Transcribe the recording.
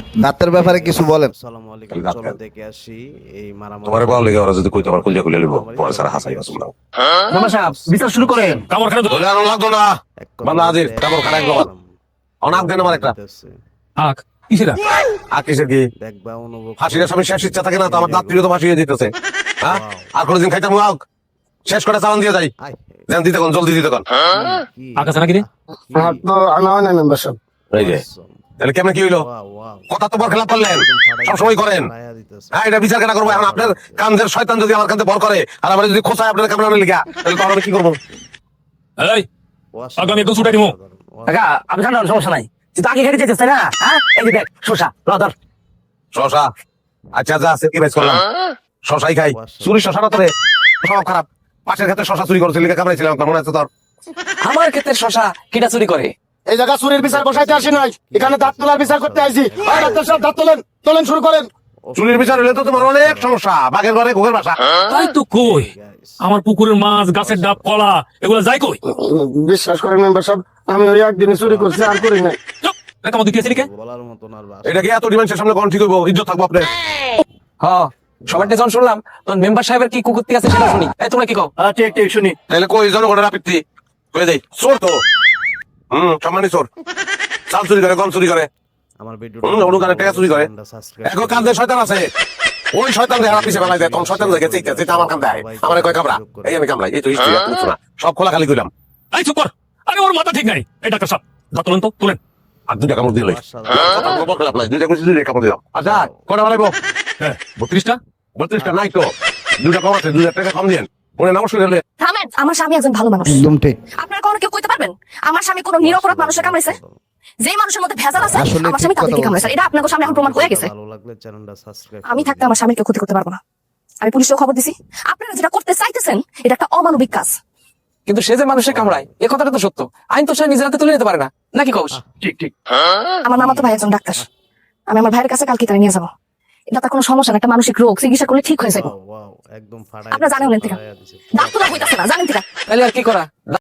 দাঁতের ব্যাপারে কিছু বলেন। আসসালামু আলাইকুম। চলো দেখে আসি এই মারামারি। তোমারে বল লেগে ওরা যদি কই তোমার কইলে কইলে লিবো তোমার সারা হাসাই আসুম না। মামা সাহেব বিচার শুরু করেন। কামড় খানে ধরে আর লাগতো না। বান্দা আজির কামড় খানে একবার অনাক দেন আমার একটা আক কিসের আকিসের কি দেখবা অনুভব হাসির সময় শেষ ইচ্ছা থাকে না তো আমার দাঁত পিড়ে তো ভাসিয়ে দিতেছে। হ্যাঁ আর কোনদিন খাইতাম আউক শেষ করে চালান দিয়ে যাই দেন দিতে কোন জলদি দিতে কোন আকাশ নাকি রে তো আনা হয় না মেম্বার সাহেব। এই যে তাহলে কেমন কি হইলো কথা তো বর খেলা করলেন সবসময় করেন। হ্যাঁ এটা বিচার কেনা করবো এখন আপনার কান্দের শয়তান যদি আমার কান্দে ভর করে আর আমার যদি খোঁচায় আপনার কামড়ানো লিখা তাহলে তো আমরা কি করবো? এই আগামী একদম ছুটাই দিমু কাকা আমি জানো সমস্যা নাই তুই আগে খেতে চাইছিস তাই না? হ্যাঁ এই যে দেখ শোষা লদর শশা আচ্ছা যা আছে কি বেচ করলাম শশাই খাই চুরি শশা না তোরে স্বভাব খারাপ পাশের ক্ষেত্রে শশা চুরি করেছিল লিখে কামড়াইছিলাম আপনার মনে আছে তোর? আমার ক্ষেত্রে শোষা কিটা চুরি করে? এই জায়গা চুরির বিচার বসাইতে আসি নাই, এখানে দাঁত তোলার বিচার করতে আইছি। আর ডাক্তার সাহেব দাঁত তোলেন, তোলেন শুরু করেন। চুরির বিচার হলে তো তোমার অনেক সমস্যা বাঘের ঘরে ঘুঘের বাসা। তাই তো কই আমার পুকুরের মাছ গাছের ডাব কলা এগুলো যাই কই বিশ্বাস করেন মেম্বার সাহেব আমি ওই একদিনে চুরি করছি আর করি নাই। চুপ এটা আমাদের দিয়েছে লিখে বলার মতো না আর বাস। এটা কি এত ডিমান্ডের সামনে কোন ঠিক হইব ইজ্জত থাকবো আপনার? হ্যাঁ সবার যখন শুনলাম তখন মেম্বার সাহেবের কি কুকুরতি আছে সেটা শুনি। এই তোমরা কি কও? ঠিক ঠিক শুনি। তাহলে কই জনগণের আপত্তি কই দেই চোর তো সম্মানী চোর চাল চুরি করে গম চুরি করে আমার ভিডিও অনুগানে টাকা চুরি করে এখন কান্দে শয়তান আছে ওই শয়তান দেয় পিছে বেলায় দেয় তখন শয়তান দেখে ঠিক আছে আমার কান্দে আমার কয় কামড়া এই আমি কামড়াই এই তো হিস্ট্রি সব খোলা খালি কইলাম। এই চুপ কর আরে ওর মাথা ঠিক নাই এই ডাক্তার সাহেব দাঁত তোলেন তো তোলেন আর দুইটা কামড় দিলে দুইটা কুচি দুইটা কামড় দিলাম। আচ্ছা কটা বানাইবো? হ্যাঁ 32টা 32টা নাই তো দুইটা কম আছে 2000 টাকা কম দিয়েন মনে নমস্কার হলে থামেন, আমার স্বামী একজন ভালো মানুষ। একদম ঠিক। আপনারা কোনো কেউ কইতে পারবেন আমার স্বামী কোনো নিরপরাধ মানুষের কামড়াইছে? যেই মানুষের মধ্যে ভেজাল আছে আসলে আমার স্বামী ঠিক তাদেরকে কথা কামড়াইছে। এটা আপনাদের সামনে এখন প্রমাণ হয়ে গেছে। ভালো লাগলে চ্যানেলটা সাবস্ক্রাইব আমি থাকতে আমার স্বামীকে ক্ষতি করতে পারবো না। আমি পুলিশেও খবর দিছি। আপনারা যেটা করতে চাইতেছেন এটা একটা অমানবিক কাজ। কিন্তু সে যে মানুষের কামড়ায় এ কথাটা তো সত্য। আইন তো সে নিজের হাতে তুলে নিতে পারে না নাকি কও? ঠিক ঠিক আমার মামাতো ভাই একজন ডাক্তার। আমি আমার ভাইয়ের কাছে কালকে তারা নিয়ে যাবো। এটা তার কোনো সমস্যা না, একটা মানসিক রোগ, চিকিৎসা করলে ঠিক হয়ে যাবে। ওয়াও একদম ফাড়াই আপনারা জানেন না থেকে। ডাক্তার হইতাছে না জানেন থেকে। তাহলে আর কি করা?